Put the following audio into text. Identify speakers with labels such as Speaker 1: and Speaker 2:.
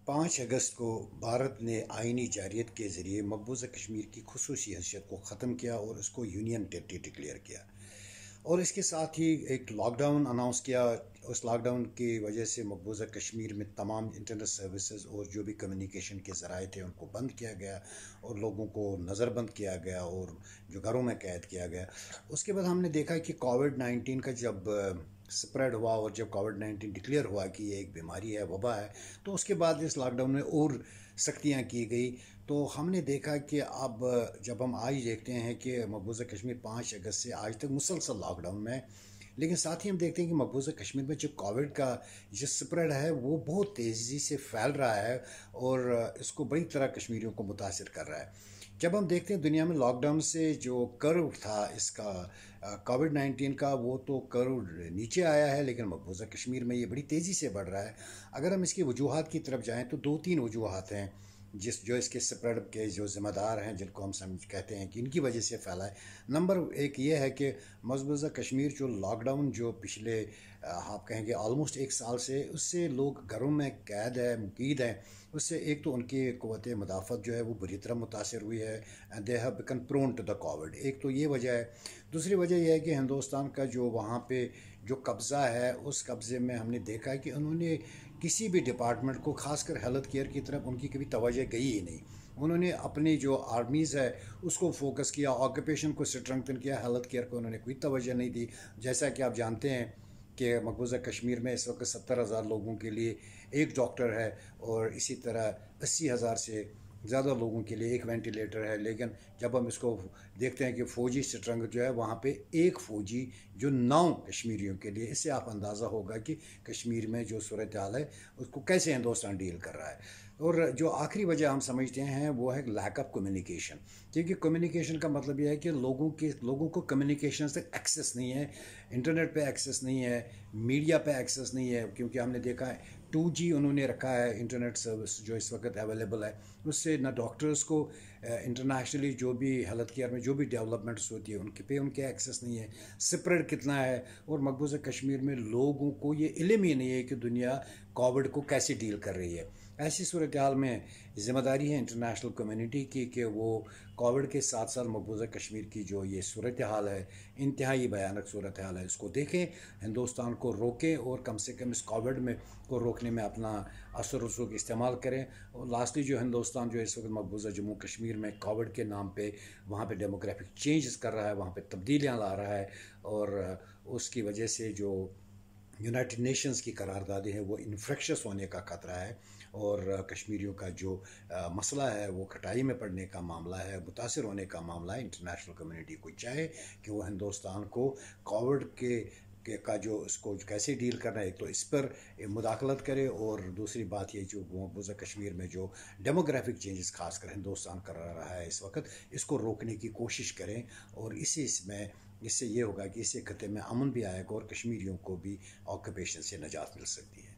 Speaker 1: 5 अगस्त को भारत ने आईनी जारियत के ज़रिए मकबूजा कश्मीर की खसूसी हैसियत को ख़त्म किया और उसको यूनियन टेरिटरी डिक्लेयर किया। और इसके साथ ही एक लॉकडाउन अनाउंस किया। उस लॉकडाउन की वजह से मकबूजा कश्मीर में तमाम इंटरनेट सर्विसेज और जो भी कम्युनिकेशन के ज़राए थे उनको बंद किया गया और लोगों को नज़रबंद किया गया और जो घरों में कैद किया गया। उसके बाद हमने देखा कि कोविड-19 का जब स्प्रेड हुआ और जब कोविड-19 डिक्लेयर हुआ कि ये एक बीमारी है, वबा है, तो उसके बाद इस लॉकडाउन में और सख्तियाँ की गई। तो हमने देखा कि अब जब हम आज देखते हैं कि मकबूजा कश्मीर 5 अगस्त से आज तक मुसलसल लॉकडाउन में, लेकिन साथ ही हम देखते हैं कि मकबूजा कश्मीर में जो कोविड का जो स्प्रेड है वो बहुत तेज़ी से फैल रहा है और इसको बड़ी तरह कश्मीरियों को मुतासिर कर रहा है। जब हम देखते हैं दुनिया में लॉकडाउन से जो कर्व था इसका कोविड-19 का, वो तो कर्व नीचे आया है, लेकिन मकबूजा कश्मीर में ये बड़ी तेज़ी से बढ़ रहा है। अगर हम इसकी वजूहात की तरफ जाएँ तो 2-3 वजूहात हैं जो इसके स्प्रेड के जो ज़िम्मेदार हैं, जिनको हम समझ कहते हैं कि इनकी वजह से फैला है। नंबर एक ये है कि मकबूजा कश्मीर जो लॉकडाउन जो पिछले आप कहेंगे ऑलमोस्ट 1 साल से, उससे लोग घरों में कैद है, मुकीद हैं। उससे एक तो उनकी क़ुव्वत मुदाफ़त जो है वो बुरी तरह मुतासर हुई है and they have become prone to the COVID. एक तो ये वजह है। दूसरी वजह यह है कि हिंदुस्तान का जो वहाँ पे जो कब्ज़ा है, उस कब्ज़े में हमने देखा है कि उन्होंने किसी भी डिपार्टमेंट को, खासकर हेल्थ केयर की तरफ उनकी कभी तवज्जो गई ही नहीं। उन्होंने अपनी जो आर्मीज़ है उसको फोकस किया, ऑक्यूपेशन को स्ट्रेंथन किया, हेल्थ केयर को उन्होंने कोई तवज्जो नहीं दी। जैसा कि आप जानते हैं कि मकबूजा कश्मीर में इस वक्त 70,000 लोगों के लिए एक डॉक्टर है और इसी तरह 80,000 से ज़्यादा लोगों के लिए एक वेंटिलेटर है। लेकिन जब हम इसको देखते हैं कि फ़ौजी स्ट्रेंथ जो है वहाँ पे एक फ़ौजी जो 9 कश्मीरियों के लिए, इससे आप अंदाज़ा होगा कि कश्मीर में जो सूरत हाल है उसको कैसे हिंदुस्तान डील कर रहा है। और जो आखिरी वजह हम समझते हैं वो है लैक ऑफ कम्युनिकेशन, क्योंकि कम्युनिकेशन का मतलब यह है कि लोगों को कम्युनिकेशन तक एक्सेस नहीं है, इंटरनेट पे एक्सेस नहीं है, मीडिया पे एक्सेस नहीं है। क्योंकि हमने देखा है 2G उन्होंने रखा है इंटरनेट सर्विस जो इस वक्त अवेलेबल है, उससे ना डॉक्टर्स को इंटरनेशनली जो भी हेल्थ केयर में जो भी डेवलपमेंट्स होती है उनके एक्सेस नहीं है। स्प्रेड कितना है, और मकबूजा कश्मीर में लोगों को ये इल्म ही नहीं है कि दुनिया कोविड को कैसे डील कर रही है। ऐसी सूरत हाल में ज़िम्मेदारी है इंटरनेशनल कम्युनिटी की कि वो कोविड के साथ साथ मकबूजा कश्मीर की जो ये सूरत हाल है, इंतहाई भयानक सूरत हाल है, इसको देखें, हिंदुस्तान को रोकें और कम से कम इस कोविड में को रोकने में अपना असर रसूख इस्तेमाल करें। और लास्टली जो हिंदुस्तान जो इस वक्त मकबूजा जम्मू कश्मीर में कोविड के नाम पे वहाँ पे डेमोग्राफिक चेंजेस कर रहा है, वहाँ पे तब्दीलियाँ ला रहा है, और उसकी वजह से जो यूनाइटेड नेशंस की करारदादे हैं वो इन्फेक्शस होने का ख़तरा है। और कश्मीरियों का जो मसला है वो कटाई में पड़ने का मामला है, मुतासर होने का मामला है। इंटरनेशनल कम्युनिटी को चाहे कि वो हिंदुस्तान को कोविड का जो इसको कैसे डील करना है, एक तो इस पर मुदाखलत करे, और दूसरी बात ये जो मकबूजा कश्मीर में जो डेमोग्राफिक चेंजेस खासकर हिंदुस्तान कर रहा है इस वक्त, इसको रोकने की कोशिश करें। और इससे ये होगा कि इस खत्े में अमन भी आएगा और कश्मीरियों को भी ऑक्यूपेशन से निजात मिल सकती है।